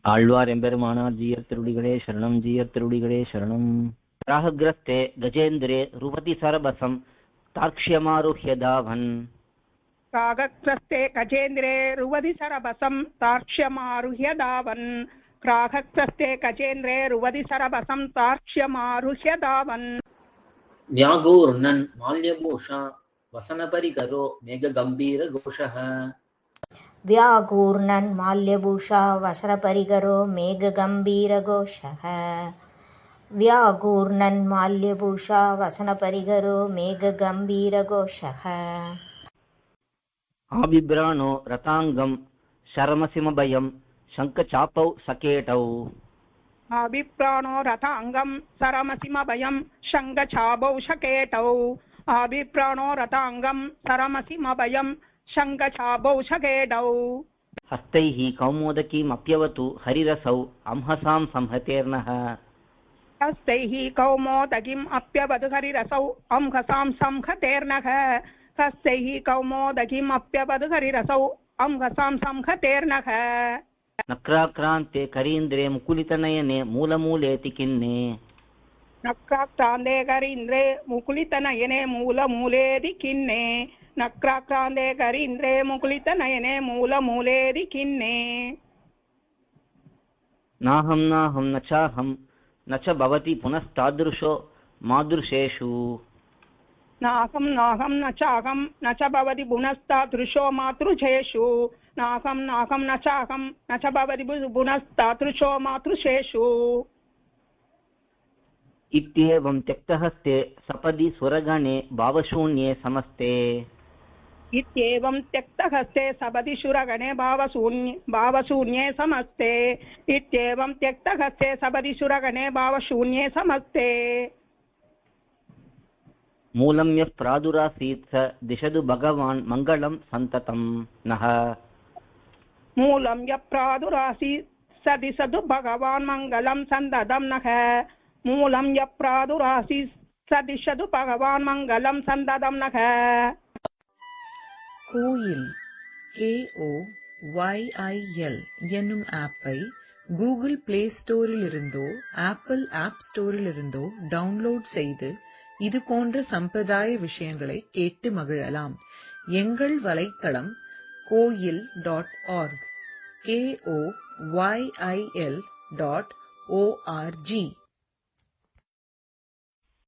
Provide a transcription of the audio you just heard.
ஆழ்வார் எம்பெருமானார் ஜீயர் திருடிகளே சரணம், ஜீயர் திருடிகளே சரணம். ராககிரஸ்தே கஜேந்திரே ருவதி சரபசம் தார்க்ஷ்யமாருஹ்ய தாவன். ராககிரஸ்தே கஜேந்திரே ருவதி சரபசம் தார்க்ஷ்யமாருஹ்ய தாவன். ராககிரஸ்தே கஜேந்திரே ருவதி சரபசம் தார்க்ஷ்யமாருஹ்ய தாவன். व्याघूर्णन् माल्यभूषा वसनपरिकरो मेघगम्भीरघोषः. व्याघूर्णन् माल्यभूषा वसनपरिकरो मेघगम्भीरघोषः. व्याघूर्णन् माल्यभूषा वसनपरिकरो मेघगम्भीरघोषः. आबिभ्राणो रताङ्गं शरमसिमभयं शङ्खचापौ सकेटौ. आबिप्राणो रथाङ्गं सरमसिमभयं शङ्खचापौ सकेटौ. आबिप्राणो रथाङ्गं सरमसिमभयं शङ्खचापौ सकेटौ. हस्तैः कौमोदकीमप्यवतु हरिरसौ अंहसां संहतेर्नः. हस्तैः कौमोदकीम् अप्यवतु हरिरसौ अंहसां संहतेर्नः. हस्तैः कौमोदकीम् अप्यवतु हरिरसौ अंहसां संहतेर्नः. नक्राक्रान्ते करीन्द्रे मुकुलितनयने मूलमूलेति किन्ने. नक्राक्रान्ते करीन्द्रे मुकुलितनयने मूलमूलेति किन्ने. नक्राक्रान्ते करीन्द्रे मुकुलितनयने मूलमूलेति किन्ने. नाहं नाहं न चाहं न च भवति पुनस्तादृशो मादृशेषु. नाहं नाहं न चाहं न च भवति पुनस्तादृशो मातृशेषु. नाहं नाहं न चाहं न च भवति पुनस्तादृशो मातृशेषु. इत्येवं त्यक्तहस्ते सपदि सुरगणे भावशून्ये समस्ते. इत्येवं त्यक्तहस्ते सपदि सुरगणे भावशून्ये समस्ते. इत्येवं त्यक्तहस्ते सपदि सुरगणे भावशून्ये समस्ते. मूलं यः प्रादुरासीत् स दिशतु भगवान् मङ्गलं सन्ततं नः. मूलं यः प्रादुरासीत् स दिशतु भगवान् मङ्गलं सन्ततं नः. मूलं यः प्रादुरासीत् स दिशतु भगवान् मङ्गलं सन्ततं नः. கோயில் KOYIL என்னும் ஆப்பை கூகுள் பிளே ஸ்டோரிலிருந்தோ ஆப்பிள் ஆப் ஸ்டோரிலிருந்தோ டவுன்லோட் செய்து இது போன்ற சம்பிரதாய விஷயங்களை கேட்டு மகிழலாம். எங்கள் வலைத்தளம் koil.org KOYIL.org.